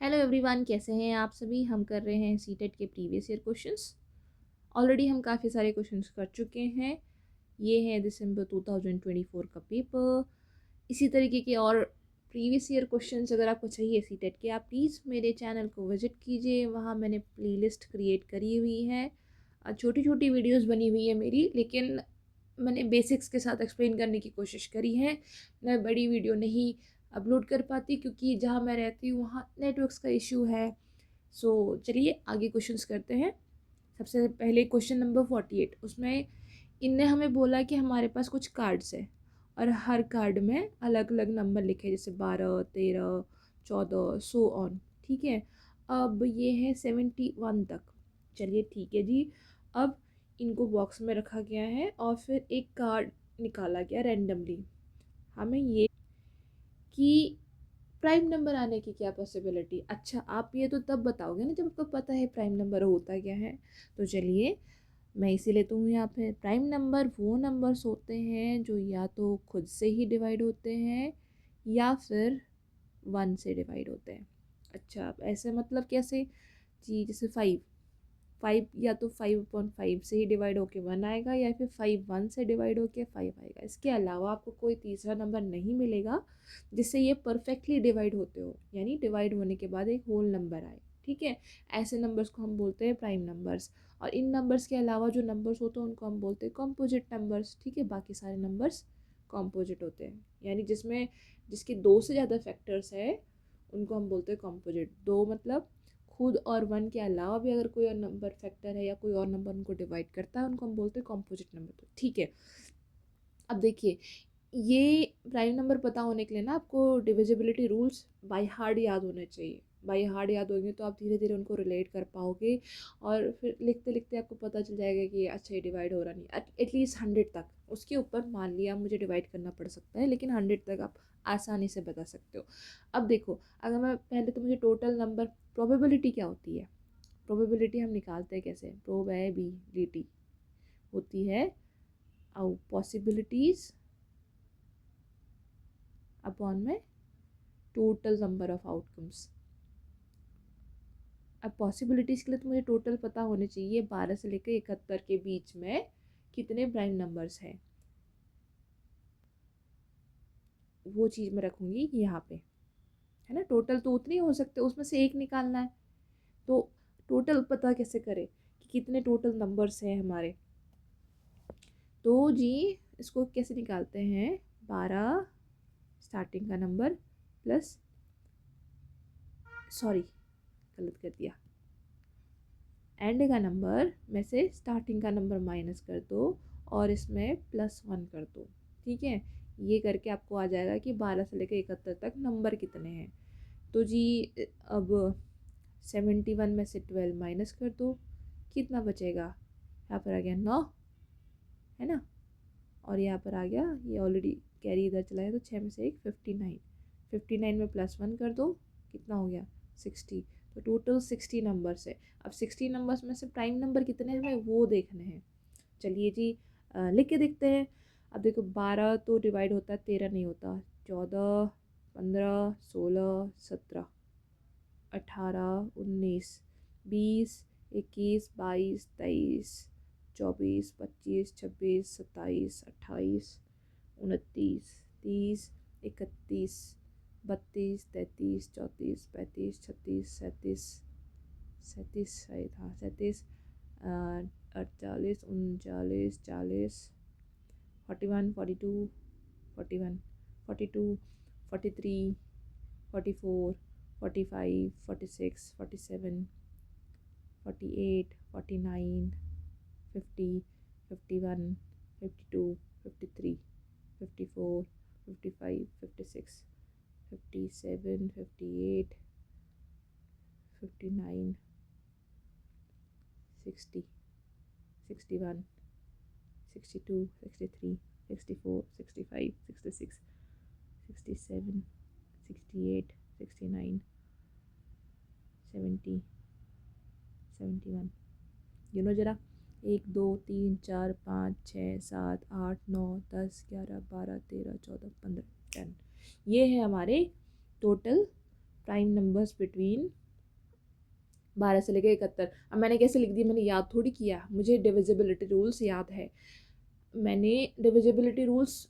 Hello everyone, कैसे हैं आप सभी। हम कर रहे हैं सीटेट के प्रीवियस ईयर क्वेश्चंस। ऑलरेडी हम काफ़ी सारे क्वेश्चंस कर चुके हैं। ये है दिसंबर 2024 का पेपर। इसी तरीके के और प्रीवियस ईयर क्वेश्चंस अगर आपको चाहिए सीटेट के, आप प्लीज़ मेरे चैनल को विजिट कीजिए। वहाँ मैंने प्लेलिस्ट क्रिएट करी हुई है। छोटी छोटी वीडियोस बनी हुई है मेरी, लेकिन मैंने बेसिक्स के साथ एक्सप्लेन करने की कोशिश करी है। मैं बड़ी वीडियो नहीं अपलोड कर पाती क्योंकि जहाँ मैं रहती हूँ वहाँ नेटवर्क्स का इशू है। सो चलिए आगे क्वेश्चंस करते हैं। सबसे पहले क्वेश्चन नंबर 48, उसमें इनने हमें बोला कि हमारे पास कुछ कार्ड्स है और हर कार्ड में अलग अलग नंबर लिखे हैं, जैसे 12, 13, 14, सो ऑन। ठीक है, अब ये है 71 तक। चलिए ठीक है जी। अब इनको बॉक्स में रखा गया है और फिर एक कार्ड निकाला गया रैंडमली। हमें ये कि प्राइम नंबर आने की क्या पॉसिबिलिटी। अच्छा, आप ये तो तब बताओगे ना जब आपको पता है प्राइम नंबर होता क्या है। तो चलिए मैं इसी लेता हूँ यहाँ पे। प्राइम नंबर वो नंबर्स होते हैं जो या तो खुद से ही डिवाइड होते हैं या फिर वन से डिवाइड होते हैं। अच्छा, अब ऐसे मतलब कैसे जी, जैसे 5 5 या तो 5/5 से ही डिवाइड होके 1 आएगा या फिर 5 1 से डिवाइड होके 5 आएगा। इसके अलावा आपको कोई तीसरा नंबर नहीं मिलेगा जिससे ये परफेक्टली डिवाइड होते हो, यानी डिवाइड होने के बाद एक होल नंबर आए। ठीक है, ऐसे नंबर्स को हम बोलते हैं प्राइम नंबर्स। और इन नंबर्स के अलावा जो नंबर्स होते हैं उनको हम बोलते हैं कॉम्पोजिट नंबर्स। ठीक है, बाकी सारे नंबर्स कॉम्पोजिट होते हैं, यानी जिसमें जिसके दो से ज़्यादा फैक्टर्स है उनको हम बोलते हैं कॉम्पोजिट। दो मतलब खुद और वन के अलावा भी अगर कोई और नंबर फैक्टर है या कोई और नंबर उनको डिवाइड करता है उनको हम बोलते हैं कॉम्पोजिट नंबर। तो ठीक है, अब देखिए ये प्राइम नंबर पता होने के लिए ना आपको डिविजिबिलिटी रूल्स बाय हार्ट याद होने चाहिए। बाय हार्ट याद होंगे तो आप धीरे धीरे उनको रिलेट कर पाओगे और फिर लिखते लिखते आपको पता चल जाएगा कि अच्छा ये डिवाइड हो रहा नहीं। एटलीस्ट 100 तक, उसके ऊपर मान लिया मुझे डिवाइड करना पड़ सकता है, लेकिन 100 तक आप आसानी से बता सकते हो। अब देखो, अगर मैं पहले तो मुझे टोटल नंबर प्रोबेबिलिटी क्या होती है। प्रोबेबिलिटी हम निकालते हैं कैसे, प्रोबेबिलिटी होती है और पॉसिबिलिटीज़ अपॉन में टोटल नंबर ऑफ आउटकम्स। अब पॉसिबिलिटीज़ के लिए तो मुझे टोटल पता होने चाहिए 12 से लेकर 71 के बीच में कितने प्राइम नंबर्स हैं, वो चीज़ मैं रखूँगी यहाँ पे, है ना। टोटल तो उतने ही हो सकते, उसमें से एक निकालना है। तो टोटल पता कैसे करें कि कितने टोटल नंबर्स हैं हमारे। तो जी इसको कैसे निकालते हैं, 12 स्टार्टिंग का नंबर प्लस, सॉरी गलत कर दिया, एंड का नंबर में से स्टार्टिंग का नंबर माइनस कर दो और इसमें +1 कर दो। ठीक है, ये करके आपको आ जाएगा कि 12 से लेकर 71 तक नंबर कितने हैं। तो जी अब 71 में से 12 माइनस कर दो, कितना बचेगा, यहाँ पर आ गया 9, है ना। और यहाँ पर आ गया, ये ऑलरेडी कैरी इधर चला गया तो 6 में से एक 59। 59 में +1 कर दो, कितना हो गया 60। तो टोटल 60 नंबर्स है। अब 60 नंबर्स में से प्राइम नंबर कितने हैं हमें वो देखने हैं। चलिए जी लिख के देखते हैं। अब देखो 12 तो डिवाइड होता है, 13 नहीं होता। 14, 15, 16, 17, 18, 19, 20, 21, 22, 23, 24, 25, 26, 27, 28, 29, 30, 31, 32, 33, 34, 35, 36, 37, 37 शायद, हाँ 37, 48, 39, 40, 41, 42, 41, 42, 43, 44, 45, 46, 47, 48, 49, 50, 51, 52, 53, 54, 55, 56, 57, 58, 59, 60, 61, 62, 63, 64, 65, 66, 67, 68, 69, 70, 71। गिनो जरा, 1 2 3 4 5 6 7 8 9 10 11 12 13 14 15 10। ये है हमारे टोटल प्राइम नंबर्स बिटवीन 12 से लेकर 71। अब मैंने कैसे लिख दिया, मैंने याद थोड़ी किया, मुझे डिविजिबिलिटी रूल्स याद है। मैंने डिविजिबिलिटी रूल्स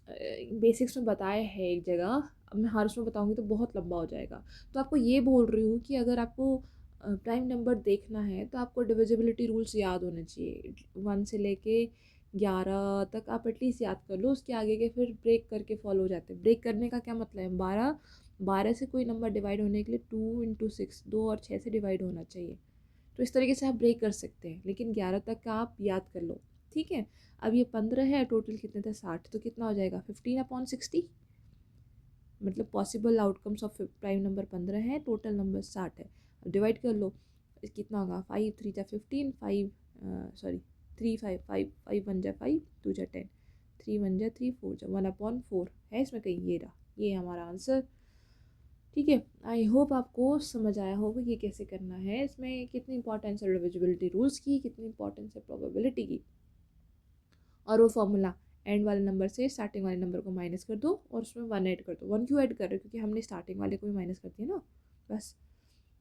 बेसिक्स में बताए हैं एक जगह, अब मैं हर उसमें बताऊंगी तो बहुत लंबा हो जाएगा। तो आपको ये बोल रही हूँ कि अगर आपको प्राइम नंबर देखना है तो आपको डिविजिबिलिटी रूल्स याद होने चाहिए। 1 से लेके 11 तक आप एटलीस्ट याद कर लो, उसके आगे के फिर ब्रेक करके फॉलो हो जाते हैं। ब्रेक करने का क्या मतलब है, 12 से कोई नंबर डिवाइड होने के लिए 2 × 6, 2 और 6 से डिवाइड होना चाहिए। तो इस तरीके से आप ब्रेक कर सकते हैं, लेकिन 11 तक का आप याद कर लो, ठीक है। अब ये 15 है, टोटल कितने थे 60, तो कितना हो जाएगा 15/60। मतलब possible outcomes of prime number 15 है, टोटल नंबर 60 है। अब डिवाइड कर लो, कितना होगा 5 3 जा 15, 5 सॉरी 3 5 5 5 1 जा 5 2 जा 10, 3 1 जा 3 4 जा 1/4 है इसमें कहीं, ये रहा, ये हमारा आंसर। ठीक है, आई होप आपको समझ आया होगा कि कैसे करना है, इसमें कितनी इंपॉर्टेंस है डिविजिबिलिटी रूल्स की, कितनी इंपॉर्टेंस है प्रोबेबिलिटी की। और वो फॉर्मूला, एंड वाले नंबर से स्टार्टिंग वाले नंबर को माइनस कर दो और उसमें 1 ऐड कर दो। 1 क्यों ऐड कर रहे हो, क्योंकि हमने स्टार्टिंग वाले को भी माइनस कर दिया ना, बस।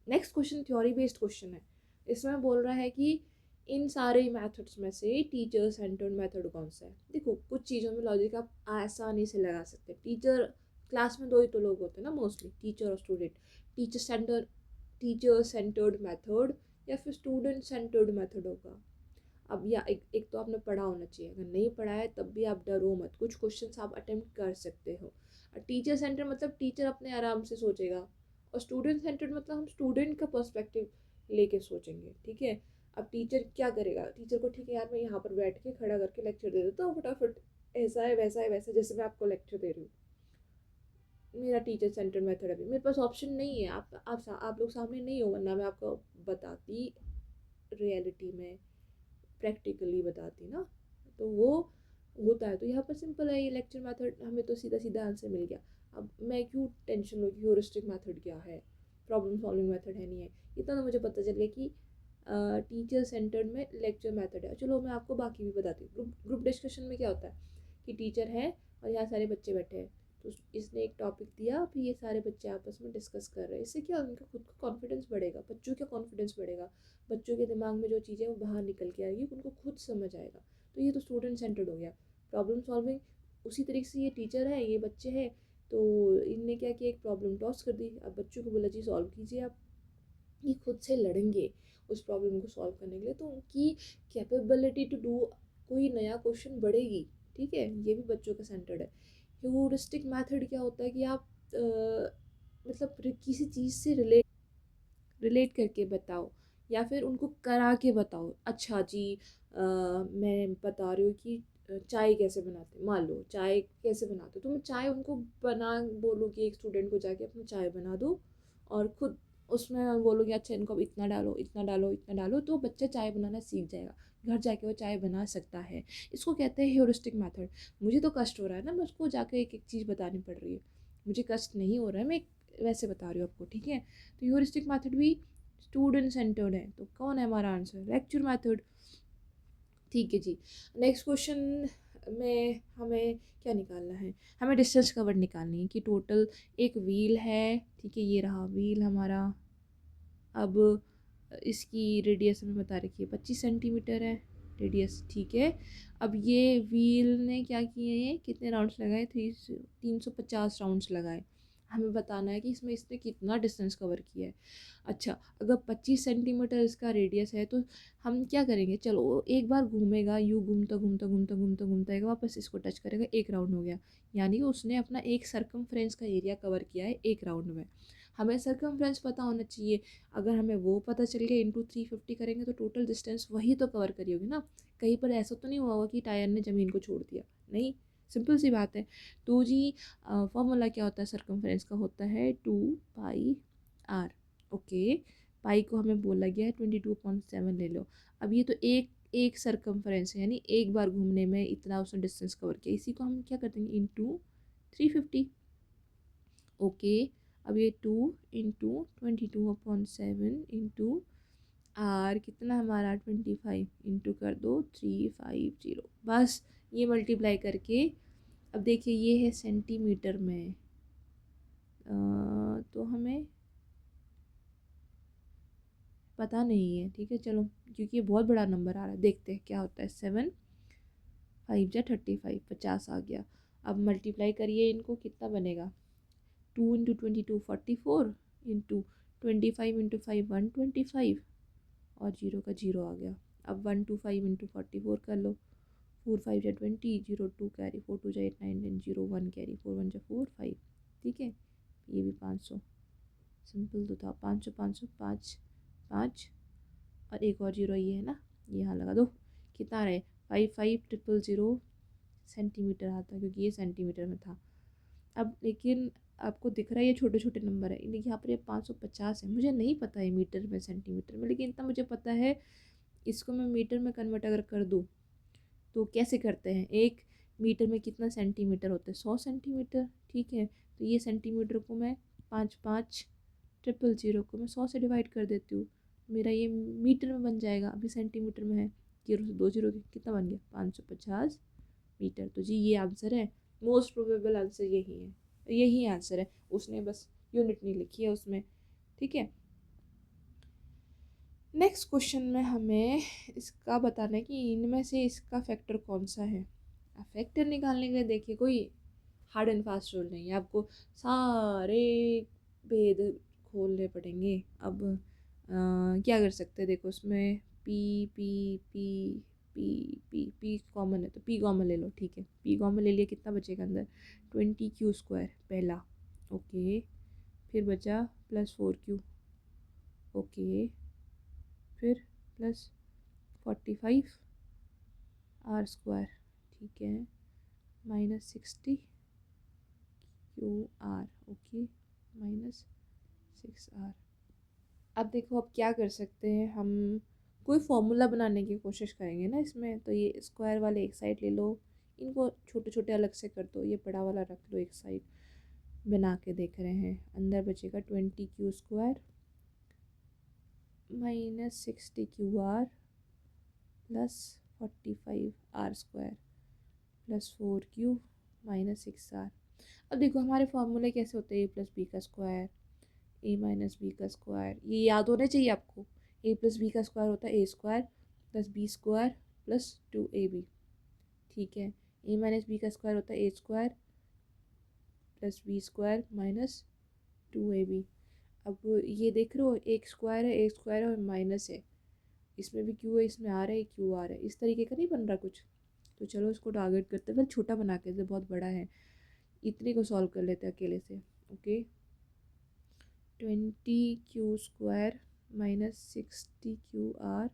Next question theory based question है। इसमें बोल रहा है कि इन सारे मेथड्स में से टीचर सेंटर्ड मेथड कौन सा है। देखो, कुछ चीज़ों में लॉजिक आप आसानी से लगा सकते हैं। टीचर, क्लास में 2 ही तो लोग होते हैं ना मोस्टली, टीचर और स्टूडेंट। टीचर सेंटर्ड मेथड या फिर स्टूडेंट सेंटर्ड मेथड होगा। अब या एक तो आपने पढ़ा होना चाहिए, अगर नहीं पढ़ा है तब भी आप डरो मत, कुछ क्वेश्चंस आप अटेम्प्ट कर सकते हो। टीचर सेंटर मतलब टीचर अपने आराम से सोचेगा, और स्टूडेंट सेंटर मतलब हम स्टूडेंट का पर्सपेक्टिव लेके सोचेंगे, ठीक है। अब टीचर क्या करेगा, टीचर को ठीक है यार मैं यहाँ पर बैठ के खड़ा करके लेक्चर दे देता हूँ फटाफट, ऐसा है वैसा है वैसा, जैसे मैं आपको लेक्चर दे रही हूँ। मेरा टीचर सेंटर मेथड अभी मेरे पास ऑप्शन नहीं है, आप लोग सामने नहीं हो, वरना मैं आपको बताती रियलिटी में, प्रैक्टिकली बताती ना। तो वो होता है, तो यहाँ पर सिंपल है ये लेक्चर मेथड, हमें तो सीधा सीधा आंसर मिल गया। अब मैं क्यों टेंशन लूँ कि ह्यूरिस्टिक मेथड क्या है, प्रॉब्लम सॉल्विंग मेथड है नहीं है, इतना तो मुझे पता चल गया कि टीचर सेंटर्ड में लेक्चर मेथड है। चलो मैं आपको बाकी भी बताती हूँ। ग्रुप डिस्कशन में क्या होता है कि टीचर है और यहाँ सारे बच्चे बैठे हैं, तो इसने एक टॉपिक दिया, फिर ये सारे बच्चे आपस में डिस्कस कर रहे हैं। इससे क्या उनका खुद का कॉन्फिडेंस बढ़ेगा, बच्चों का कॉन्फिडेंस बढ़ेगा, बच्चों के दिमाग में जो चीज़ें वो बाहर निकल के आएगी, उनको खुद समझ आएगा। तो ये तो स्टूडेंट सेंटर्ड हो गया। प्रॉब्लम सॉल्विंग उसी तरीके से, ये टीचर है ये बच्चे हैं, तो इनने क्या किया, एक प्रॉब्लम टॉस कर दी, अब बच्चों को बोला जी सॉल्व कीजिए आप। ये खुद से लड़ेंगे उस प्रॉब्लम को सॉल्व करने के लिए, तो उनकी कैपेबिलिटी टू डू कोई नया क्वेश्चन बढ़ेगी, ठीक है। ये भी बच्चों का सेंटर्ड है। ह्यूरिस्टिक मेथड क्या होता है कि आप मतलब किसी चीज़ से रिलेट करके बताओ, या फिर उनको करा के बताओ। अच्छा जी, मैं बता रही हूँ कि चाय कैसे बनाते, मान लो चाय कैसे बनाते, तो मैं चाय उनको बना बोलूँगी, एक स्टूडेंट को जाके अपनी चाय बना दो और खुद उसमें बोलोगे अच्छा इनको अब इतना डालो इतना डालो इतना डालो, तो बच्चा चाय बनाना सीख जाएगा, घर जाके वो चाय बना सकता है। इसको कहते हैं ह्यूरिस्टिक मेथड। मुझे तो कष्ट हो रहा है ना, मैं उसको जाके एक एक चीज़ बतानी पड़ रही है, मुझे कष्ट नहीं हो रहा है, मैं वैसे बता रही हूँ आपको, ठीक है। तो ह्यूरिस्टिक मेथड भी स्टूडेंट सेंटर्ड है, तो कौन है हमारा आंसर, लेक्चर मेथड। ठीक है जी। नेक्स्ट क्वेश्चन में हमें क्या निकालना है, हमें डिस्टेंस कवर निकालनी है कि टोटल एक व्हील है, ठीक है, ये रहा व्हील हमारा। अब इसकी रेडियस हमें बता रखी है 25 सेंटीमीटर है रेडियस, ठीक है। अब ये व्हील ने क्या किए हैं, कितने राउंड्स लगाए, 350 राउंड्स लगाए। हमें बताना है कि इसमें इसने कितना डिस्टेंस कवर किया है। अच्छा, अगर 25 सेंटीमीटर इसका रेडियस है तो हम क्या करेंगे, चलो एक बार घूमेगा, यूँ घूमता घूमता घूमता घूमता घूमता आएगा, वापस इसको टच करेगा, एक राउंड हो गया। यानी कि उसने अपना एक सर्कमफ्रेंस का एरिया कवर किया है एक राउंड में। हमें सर्कमफ्रेंस पता होना चाहिए, अगर हमें वो पता चल गया, इंटू 350 करेंगे तो टोटल डिस्टेंस वही तो कवर करी होगी ना। कहीं पर ऐसा तो नहीं हुआ होगा कि टायर ने ज़मीन को छोड़ दिया, नहीं, सिंपल सी बात है। तो जी फॉर्मूला क्या होता है सर्कमफ्रेंस का, होता है 2πr। ओके, पाई को हमें बोला गया है 22.7 ले लो। अब ये तो एक एक सर्कमफ्रेंस है, यानी एक बार घूमने में इतना उसने डिस्टेंस कवर किया, इसी को हम क्या कर देंगे इंटू 350। ओके, अब ये 2 × 22/7 इंटू आर कितना हमारा 25 इंटू कर दो 350, बस ये मल्टीप्लाई करके। अब देखिए ये है सेंटीमीटर में, तो हमें पता नहीं है, ठीक है चलो, क्योंकि ये बहुत बड़ा नंबर आ रहा है, देखते हैं क्या होता है। 7 5 जा 35, 50 आ गया। अब मल्टीप्लाई करिए इनको, कितना बनेगा? 2 इंटू 22 44, इंटू 25 इंटू 5 125, और जीरो का जीरो आ गया। अब 125 इंटू 44 कर लो। 4 5 जा 20, 0 2 कैरी, 4 2 जा 8 9 10, 0 1 कैरी, 4 1 जा 4 5, ठीक है। ये भी 500, सिंपल तो था। 500 500 5 5, और एक और जीरो ये है ना, ये यहाँ लगा दो। कितना रहे? 55 000 सेंटीमीटर आता, क्योंकि ये सेंटीमीटर में था। अब लेकिन आपको दिख रहा है ये छोटे छोटे नंबर है, लेकिन यहाँ पर ये 550 है। मुझे नहीं पता है मीटर में सेंटीमीटर में, लेकिन इतना मुझे पता है, इसको मैं मीटर में कन्वर्ट अगर कर दूँ तो कैसे करते हैं, एक मीटर में कितना सेंटीमीटर होता है? 100 सेंटीमीटर, ठीक है। तो ये सेंटीमीटर को मैं 5 5 000 को मैं 100 से डिवाइड कर देती हूँ, मेरा ये मीटर में बन जाएगा। अभी सेंटीमीटर में है, जीरो से 2 जीरो कितना बन गया? 550 मीटर। तो जी ये आंसर है, मोस्ट प्रोबेबल आंसर यही है, यही आंसर है। उसने बस यूनिट नहीं लिखी है उसमें, ठीक है। नेक्स्ट क्वेश्चन में हमें इसका बताना है कि इनमें से इसका फैक्टर कौन सा है। फैक्टर निकालने के लिए देखिए कोई हार्ड एंड फास्ट रूल नहीं है, आपको सारे भेद खोलने पड़ेंगे। अब क्या कर सकते हैं, देखो उसमें P P P P P P common है, तो पी कॉमन ले लो, ठीक है। पी कॉमन ले लिया, कितना बचेगा अंदर? 20q² पहला, ओके। फिर बचा +4q, ओके। फिर +45r², ठीक है। -60q_r, okay. -6r। अब देखो, अब क्या कर सकते हैं हम, कोई फॉर्मूला बनाने की कोशिश करेंगे ना इसमें। तो ये स्क्वायर वाले एक साइड ले लो, इनको छोटे छोटे अलग से कर दो, ये बड़ा वाला रख लो एक साइड। बना के देख रहे हैं, अंदर बचेगा 20q² -60qr +45r² +4q -6r। अब देखो हमारे फॉर्मूले कैसे होते हैं, a+b² a-b², ये याद होना चाहिए आपको। a+b² होता है a² +b² +2ab, ठीक है। a-b² होता है a² +b² -2ab। अब ये देख रहे हो, एक स्क्वायर है, एक स्क्वायर है और माइनस है, इसमें भी क्यू है, इसमें आर है, क्यू आर है, इस तरीके का नहीं बन रहा कुछ। तो चलो इसको टारगेट करते हैं, छोटा बना के, बहुत बड़ा है, इतने को सॉल्व कर लेते हैं अकेले से, ओके। 20q² -60qr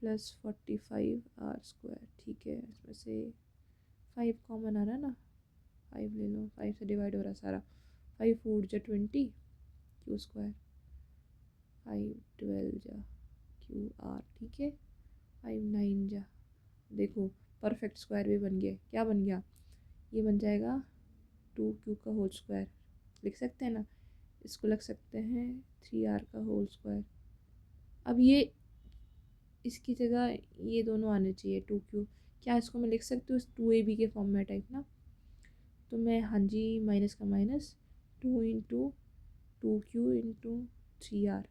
+45r², ठीक है। इसमें से 5 कॉमन आ रहा है ना, 5 ले लो, 5 से डिवाइड हो रहा सारा। 5 4 जा 20 q², 5 12 जा qr, ठीक है। 5 9 जा, देखो परफेक्ट स्क्वायर भी बन गया। क्या बन गया? ये बन जाएगा 2q² लिख सकते हैं ना, इसको लग सकते हैं 3r²। अब ये इसकी जगह ये दोनों आने चाहिए 2q, क्या इसको मैं लिख सकती हूँ 2ab के फॉर्म में टाइप ना? तो मैं, हाँ जी, माइनस का minus 2 into 2q into 3r,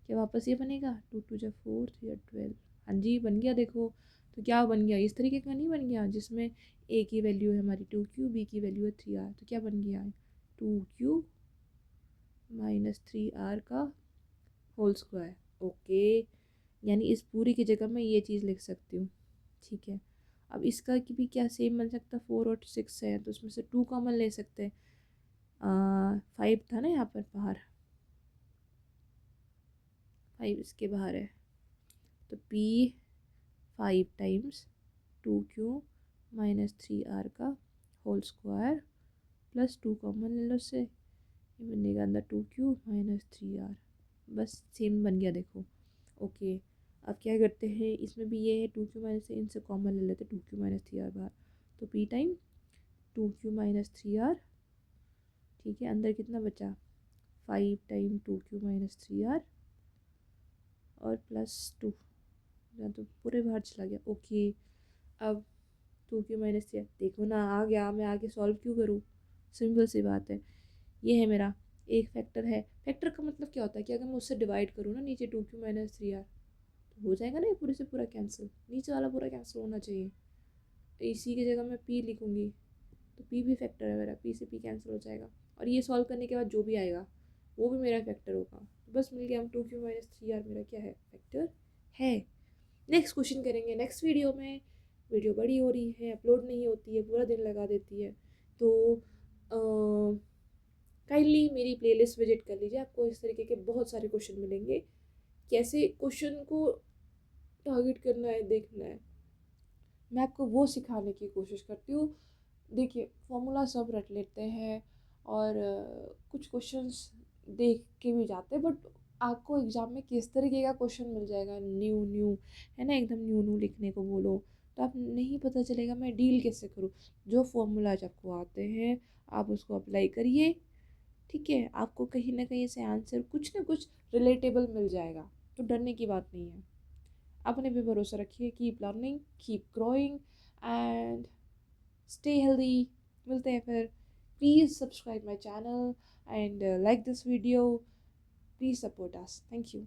क्या वापस ये बनेगा? 2 2 जा 4 3 जा 12, हाँ जी बन गया। देखो तो क्या बन गया, इस तरीके का नहीं बन गया जिसमें a की वैल्यू है हमारी 2q, b की वैल्यू है 3r। तो क्या बन गया? 2q -3r², okay. यानी इस पूरी की जगह मैं ये चीज़ लिख सकती हूँ, ठीक है। अब इसका की भी क्या सेम बन सकता, 4 और 6 है, तो उसमें से 2 कॉमन ले सकते हैं। 5 था ना यहाँ पर बाहर, 5 इसके बाहर है, तो p 5 times 2q -3r² +2 common ले लो उससे, ये बनेगा अंदर 2q -3r, बस सेम बन गया देखो, ओके। अब क्या करते हैं, इसमें भी ये है 2q माइनस, इनसे कॉमन ले लेते, 2q -3r बाहर, तो p टाइम 2q -3r, ठीक है। अंदर कितना बचा? 5 टाइम 2q -3r और +2, तो पूरे बाहर चला गया, ओके। अब 2q -3r, देखो ना आ गया, मैं आगे सॉल्व क्यों करूँ, सिंपल सी बात है। ये है मेरा एक फैक्टर है फैक्टर का मतलब क्या होता है कि अगर मैं उससे डिवाइड करूँ ना नीचे 2q-3r, तो हो जाएगा ना ये पूरे से पूरा कैंसिल, नीचे वाला पूरा कैंसिल होना चाहिए। इसी की जगह मैं p लिखूँगी तो p भी फैक्टर है मेरा, p से p कैंसिल हो जाएगा, और ये सॉल्व करने के बाद जो भी आएगा वो भी मेरा फैक्टर होगा। तो बस मिल गया, हम 2q-3r मेरा क्या है, फैक्टर है। नेक्स्ट क्वेश्चन करेंगे नेक्स्ट वीडियो में। वीडियो बड़ी हो रही है, अपलोड नहीं होती है, पूरा दिन लगा देती है, तो काइंडली मेरी प्लेलिस्ट विजिट कर लीजिए, आपको इस तरीके के बहुत सारे क्वेश्चन मिलेंगे। कैसे क्वेश्चन को टारगेट करना है, देखना है, मैं आपको वो सिखाने की कोशिश करती हूँ। देखिए फॉर्मूला सब रट लेते हैं और कुछ क्वेश्चंस देख के भी जाते हैं, बट आपको एग्ज़ाम में किस तरीके का क्वेश्चन मिल जाएगा, न्यू न्यू है ना, एकदम न्यू न्यू लिखने को बोलो तो आप नहीं पता चलेगा मैं डील कैसे करूँ। जो फॉर्मूलाज आपको आते हैं आप उसको अप्लाई करिए, ठीक है, आपको कहीं ना कहीं से आंसर कुछ ना कुछ रिलेटेबल मिल जाएगा, तो डरने की बात नहीं है। अपने पे भरोसा रखिए, keep learning, keep growing and stay healthy. मिलते हैं फिर। Please subscribe my channel and like this video, please support us, thank you.